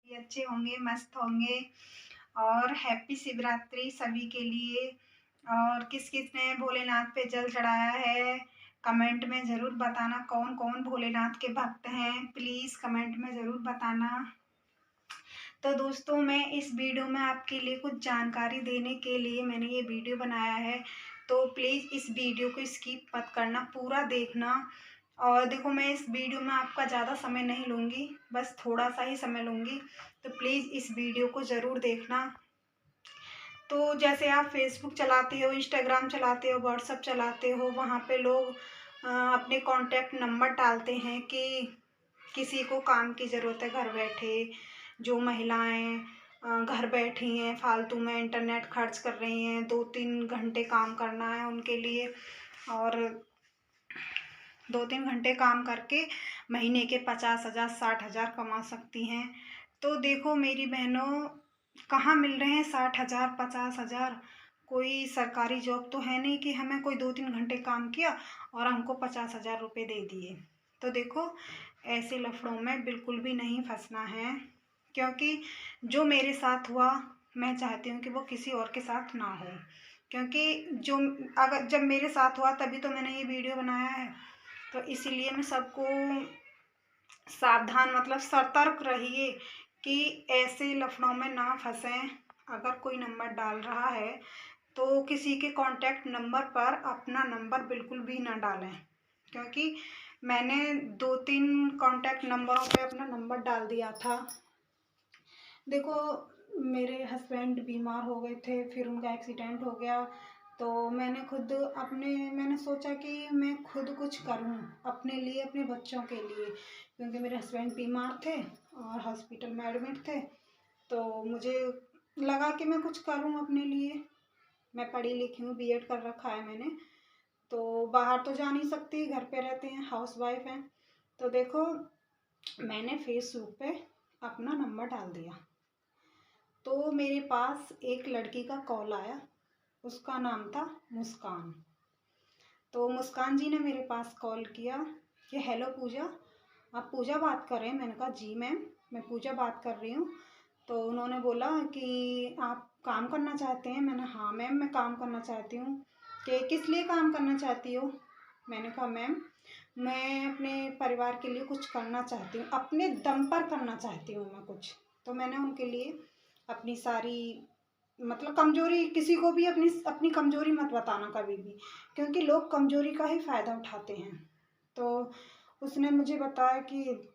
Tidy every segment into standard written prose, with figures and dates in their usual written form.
भी अच्छे होंगे, मस्त होंगे। और हैप्पी शिवरात्रि सभी के लिए। और किस-किस ने भोलेनाथ पे जल चढ़ाया है, कमेंट में ज़रूर बताना। कौन-कौन भोलेनाथ के भक्त हैं, प्लीज़ कमेंट में ज़रूर बताना। तो दोस्तों, मैं इस वीडियो में आपके लिए कुछ जानकारी देने के लिए मैंने ये वीडियो बनाया है। तो प्लीज़ इस वीडियो को स्किप मत करना, पूरा देखना। और देखो, मैं इस वीडियो में आपका ज़्यादा समय नहीं लूँगी, बस थोड़ा-सा ही समय लूँगी। तो प्लीज़ इस वीडियो को ज़रूर देखना। तो जैसे आप फ़ेसबुक चलाते हो, इंस्टाग्राम चलाते हो, व्हाट्सएप चलाते हो, वहाँ पे लोग अपने कॉन्टैक्ट नंबर डालते हैं कि किसी को काम की ज़रूरत है घर बैठे। जो महिलाएँ घर बैठी हैं, फालतू में इंटरनेट खर्च कर रही हैं, 2-3 घंटे काम करना है उनके लिए, और 2-3 घंटे काम करके महीने के 50,000 60,000 कमा सकती हैं। तो देखो मेरी बहनों, कहाँ मिल रहे हैं 60,000 50,000। कोई सरकारी जॉब तो है नहीं कि हमें कोई 2-3 घंटे काम किया और हमको 50,000 रुपये दे दिए। तो देखो, ऐसे लफड़ों में बिल्कुल भी नहीं फंसना है, क्योंकि जो मेरे साथ हुआ, मैं चाहती हूँ कि वो किसी और के साथ ना हो। क्योंकि जो अगर जब मेरे साथ हुआ तभी तो मैंने ये वीडियो बनाया है। तो इसीलिए मैं सबको सावधान, मतलब सतर्क रहिए कि ऐसे लफड़ों में ना फंसें। अगर कोई नंबर डाल रहा है तो किसी के कॉन्टैक्ट नंबर पर अपना नंबर बिल्कुल भी ना डालें, क्योंकि मैंने 2-3 कॉन्टैक्ट नंबरों पे अपना नंबर डाल दिया था। देखो, मेरे हस्बैंड बीमार हो गए थे, फिर उनका एक्सीडेंट हो गया। तो मैंने सोचा कि मैं खुद कुछ करूं अपने लिए, अपने बच्चों के लिए, क्योंकि मेरे हस्बैंड बीमार थे और हॉस्पिटल में एडमिट थे। तो मुझे लगा कि मैं कुछ करूं अपने लिए। मैं पढ़ी लिखी हूँ, बीएड कर रखा है मैंने। तो बाहर तो जा नहीं सकती, घर पे रहते हैं, हाउसवाइफ हैं। तो देखो, मैंने फेसबुक पे अपना नंबर डाल दिया। तो मेरे पास एक लड़की का कॉल आया, उसका नाम था मुस्कान। तो मुस्कान जी ने मेरे पास कॉल किया कि हेलो पूजा, आप पूजा बात कर रहे हैं? मैंने कहा जी मैम, मैं पूजा बात कर रही हूँ। तो उन्होंने बोला कि आप काम करना चाहते हैं? मैंने हाँ मैम, मैं काम करना चाहती हूँ। कि किस लिए काम करना चाहती हो? मैंने कहा मैम, मैं अपने परिवार के लिए कुछ करना चाहती हूँ, अपने दम पर करना चाहती हूँ मैं कुछ। तो मैंने उनके लिए अपनी सारी, मतलब कमज़ोरी, किसी को भी अपनी अपनी कमज़ोरी मत बताना कभी भी, क्योंकि लोग कमज़ोरी का ही फ़ायदा उठाते हैं। तो उसने मुझे बताया कि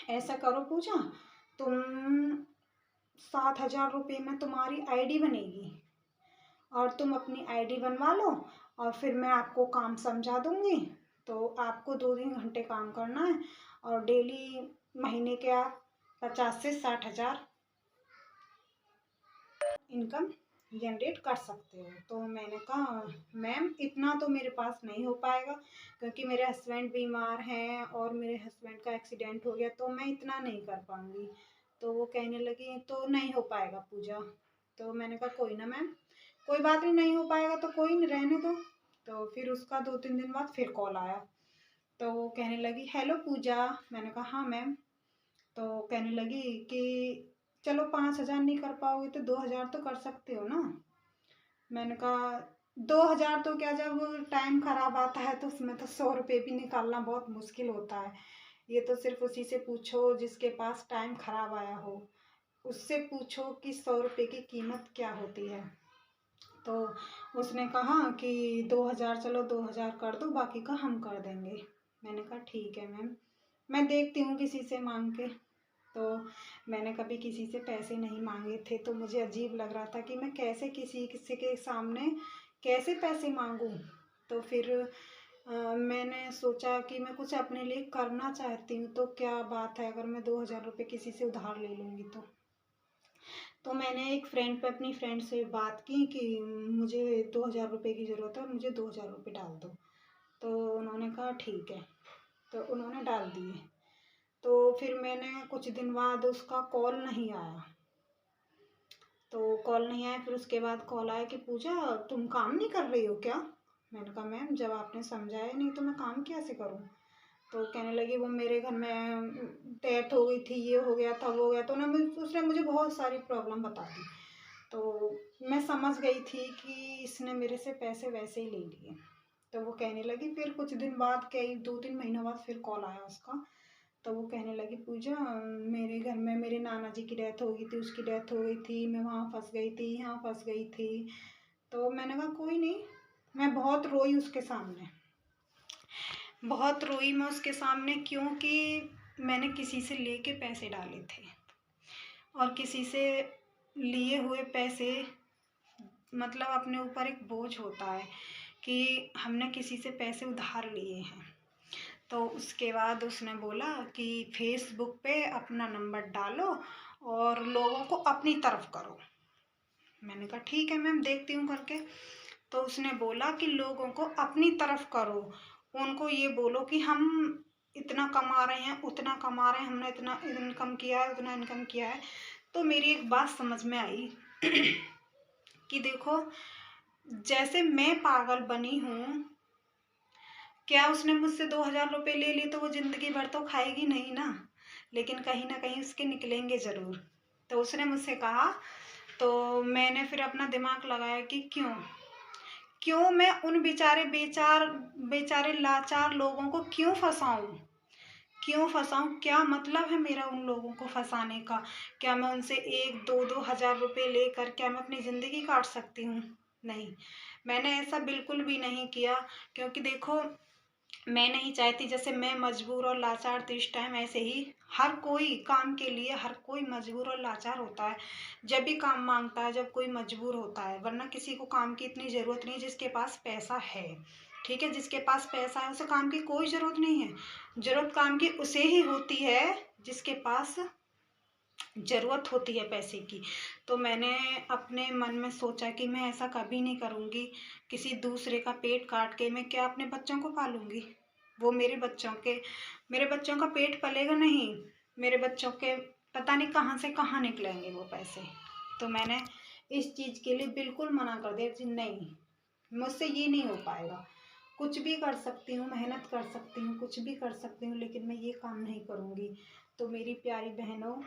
ऐसा करो पूजा, तुम 7,000 रुपये में तुम्हारी आईडी बनेगी, और तुम अपनी आईडी बनवा लो, और फिर मैं आपको काम समझा दूंगी। तो आपको 2-3 घंटे काम करना है, और डेली महीने के आप 50 से 60,000 इनकम जनरेट कर सकते हो। तो मैंने कहा मैम, इतना तो मेरे पास नहीं हो पाएगा, क्योंकि मेरे हस्बैंड बीमार हैं और मेरे हस्बैंड का एक्सीडेंट हो गया, तो मैं इतना नहीं कर पाऊँगी। तो वो कहने लगी तो नहीं हो पाएगा पूजा। तो मैंने कहा कोई ना मैम, कोई बात नहीं, नहीं हो पाएगा तो कोई नहीं, रहने दो। तो फिर उसका 2-3 दिन बाद फिर कॉल आया। तो वो कहने लगी हेलो पूजा। मैंने कहा हाँ मैम। तो कहने लगी कि चलो 5,000 नहीं कर पाओगे तो 2,000 तो कर सकते हो ना। मैंने कहा 2,000 तो क्या, जब टाइम खराब आता है तो उसमें तो 100 रुपये भी निकालना बहुत मुश्किल होता है। ये तो सिर्फ उसी से पूछो जिसके पास टाइम खराब आया हो, उससे पूछो कि 100 रुपये की कीमत क्या होती है। तो उसने कहा कि 2,000, चलो 2,000 कर दो, बाकी का हम कर देंगे। मैंने कहा ठीक है मैम, मैं देखती हूँ किसी से मांग के। तो मैंने कभी किसी से पैसे नहीं मांगे थे, तो मुझे अजीब लग रहा था कि मैं कैसे किसी के सामने कैसे पैसे मांगूं। तो फिर मैंने सोचा कि मैं कुछ अपने लिए करना चाहती हूँ, तो क्या बात है अगर मैं 2,000 रुपये किसी से उधार ले लूँगी। तो मैंने एक फ्रेंड पे, अपनी फ्रेंड से बात की कि मुझे 2,000 रुपये की ज़रूरत है और मुझे 2,000 रुपये डाल दो। तो उन्होंने कहा ठीक है। तो उन्होंने डाल दिए। तो फिर मैंने कुछ दिन बाद, उसका कॉल नहीं आया। तो कॉल नहीं आया, फिर उसके बाद कॉल आया कि पूजा तुम काम नहीं कर रही हो क्या? मैंने कहा मैम, जब आपने समझाया नहीं तो मैं काम कैसे करूँ। तो कहने लगी वो मेरे घर में डेथ हो गई थी, ये हो गया था, वो हो गया, तो उसने मुझे बहुत सारी प्रॉब्लम बता दी। तो मैं समझ गई थी कि इसने मेरे से पैसे वैसे ही ले लिए। तो वो कहने लगी, फिर कुछ दिन बाद, कई 2-3 महीनों बाद फिर कॉल आया उसका। तो वो कहने लगी, पूजा मेरे घर में मेरे नाना जी की डेथ हो गई थी, उसकी डेथ हो गई थी, मैं वहाँ फंस गई थी, यहाँ फंस गई थी। तो मैंने कहा कोई नहीं। मैं बहुत रोई उसके सामने, बहुत रोई मैं उसके सामने, क्योंकि मैंने किसी से लेके पैसे डाले थे, और किसी से लिए हुए पैसे मतलब अपने ऊपर एक बोझ होता है कि हमने किसी से पैसे उधार लिए हैं। तो उसके बाद उसने बोला कि फेसबुक पे अपना नंबर डालो और लोगों को अपनी तरफ करो। मैंने कहा ठीक है मैम, देखती हूँ करके। तो उसने बोला कि लोगों को अपनी तरफ करो, उनको ये बोलो कि हम इतना कमा रहे हैं, उतना कमा रहे हैं, हमने इतना इनकम किया है, उतना इनकम किया है। तो मेरी एक बात समझ में आई कि देखो, जैसे मैं पागल बनी हूँ, क्या उसने मुझसे 2,000 रुपये ले लिए तो वो ज़िंदगी भर तो खाएगी नहीं ना, लेकिन कहीं ना कहीं उसके निकलेंगे ज़रूर। तो उसने मुझसे कहा, तो मैंने फिर अपना दिमाग लगाया कि क्यों मैं उन बेचारे लाचार लोगों को क्यों फंसाऊं, क्या मतलब है मेरा उन लोगों को फंसाने का। क्या मैं उनसे 1-2 हज़ार रुपये लेकर क्या मैं अपनी ज़िंदगी काट सकती हूँ? नहीं, मैंने ऐसा बिल्कुल भी नहीं किया। क्योंकि देखो, मैं नहीं चाहती, जैसे मैं मजबूर और लाचार थी इस टाइम, ऐसे ही हर कोई काम के लिए हर कोई मजबूर और लाचार होता है। जब भी काम मांगता है, जब कोई मजबूर होता है, वरना किसी को काम की इतनी ज़रूरत नहीं जिसके पास पैसा है। ठीक है, जिसके पास पैसा है उसे काम की कोई ज़रूरत नहीं है। ज़रूरत काम की उसे ही होती है जिसके पास ज़रूरत होती है पैसे की। तो मैंने अपने मन में सोचा कि मैं ऐसा कभी नहीं करूँगी। किसी दूसरे का पेट काट के मैं क्या अपने बच्चों को पालूँगी? वो मेरे बच्चों का पेट पलेगा नहीं। मेरे बच्चों के पता नहीं कहाँ से कहाँ निकलेंगे वो पैसे। तो मैंने इस चीज़ के लिए बिल्कुल मना कर दिया कि नहीं, मुझसे ये नहीं हो पाएगा। कुछ भी कर सकती हूँ, मेहनत कर सकती हूँ, कुछ भी कर सकती हूँ, लेकिन मैं ये काम नहीं करूँगी। तो मेरी प्यारी बहनों,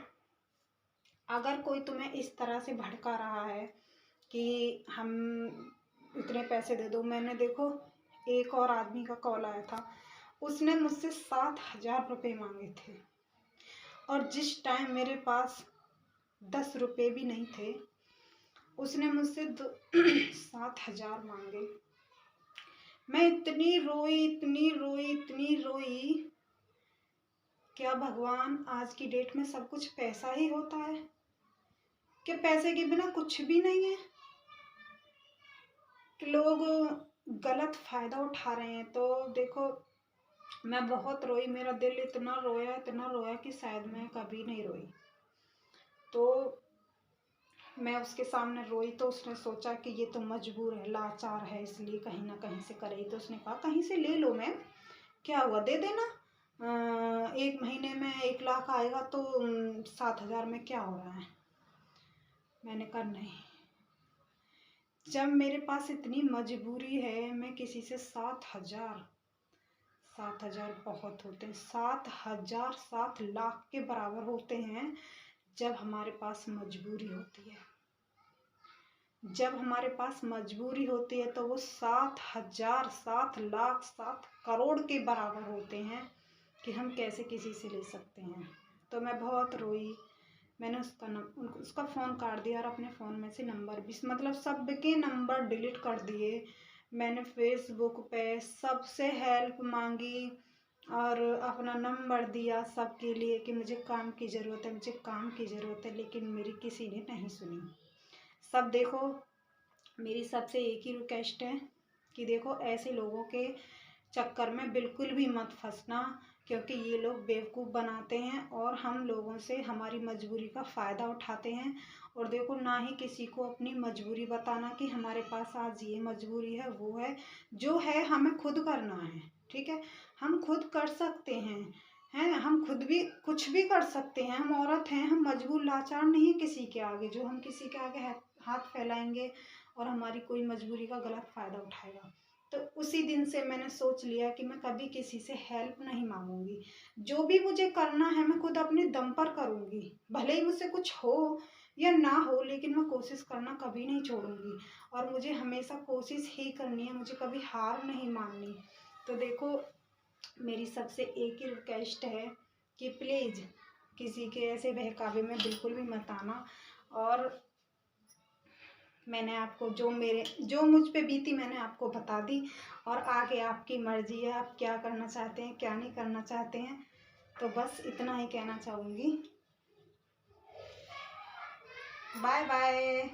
अगर कोई तुम्हें इस तरह से भड़का रहा है कि हम इतने पैसे दे दो, मैंने देखो एक और आदमी का कॉल आया था, उसने मुझसे 7,000 रुपये मांगे थे, और जिस टाइम मेरे पास 10 रुपये भी नहीं थे, उसने मुझसे 7,000 मांगे। मैं इतनी रोई, इतनी रोई, इतनी रोई। क्या भगवान, आज की डेट में सब कुछ पैसा ही होता है? कि पैसे के बिना कुछ भी नहीं है? कि लोग गलत फायदा उठा रहे हैं। तो देखो, मैं बहुत रोई, मेरा दिल इतना रोया कि शायद मैं कभी नहीं रोई। तो मैं उसके सामने रोई, तो उसने सोचा कि ये तो मजबूर है, लाचार है, इसलिए कहीं ना कहीं से करेगी। तो उसने कहा कहीं से ले लो मैम, क्या हुआ, दे देना। 1 महीने में 1 लाख आएगा तो 7,000 में क्या हो रहा है? मैंने कहा नहीं, जब मेरे पास इतनी मजबूरी है, मैं किसी से 7,000 बहुत होते हैं, 7,000 7 लाख के बराबर होते हैं जब हमारे पास मजबूरी होती है। जब हमारे पास मजबूरी होती है तो वो 7,000 7 लाख 7 करोड़ के बराबर होते हैं कि हम कैसे किसी से ले सकते हैं। तो मैं बहुत रोई। मैंने उसका फ़ोन काट दिया और अपने फ़ोन में से नंबर भी, मतलब सबके नंबर डिलीट कर दिए। मैंने फेसबुक पे सबसे हेल्प मांगी और अपना नंबर दिया सबके लिए कि मुझे काम की ज़रूरत है, मुझे काम की ज़रूरत है, लेकिन मेरी किसी ने नहीं सुनी। सब देखो, मेरी सबसे एक ही रिक्वेस्ट है कि देखो, ऐसे लोगों के चक्कर में बिल्कुल भी मत फंसना, क्योंकि ये लोग बेवकूफ़ बनाते हैं और हम लोगों से हमारी मजबूरी का फ़ायदा उठाते हैं। और देखो, ना ही किसी को अपनी मजबूरी बताना कि हमारे पास आज ये मजबूरी है, वो है। जो है हमें खुद करना है, ठीक है? हम खुद कर सकते हैं, हम खुद भी कुछ भी कर सकते हैं। हम औरत हैं, हम मजबूर लाचार नहीं है किसी के आगे, जो हम किसी के आगे हाथ फैलाएंगे और हमारी कोई मजबूरी का गलत फ़ायदा उठाएगा। तो उसी दिन से मैंने सोच लिया कि मैं कभी किसी से हेल्प नहीं मांगूंगी। जो भी मुझे करना है मैं खुद अपने दम पर करूंगी, भले ही मुझसे कुछ हो या ना हो, लेकिन मैं कोशिश करना कभी नहीं छोड़ूंगी। और मुझे हमेशा कोशिश ही करनी है, मुझे कभी हार नहीं माननी। तो देखो, मेरी सबसे एक ही रिक्वेस्ट है कि प्लीज़ किसी के ऐसे बहकावे में बिल्कुल भी मत आना। और मैंने आपको जो मुझ पे बीती मैंने आपको बता दी, और आगे आपकी मर्जी है, आप क्या करना चाहते हैं क्या नहीं करना चाहते हैं। तो बस इतना ही कहना चाहूँगी। Bye bye.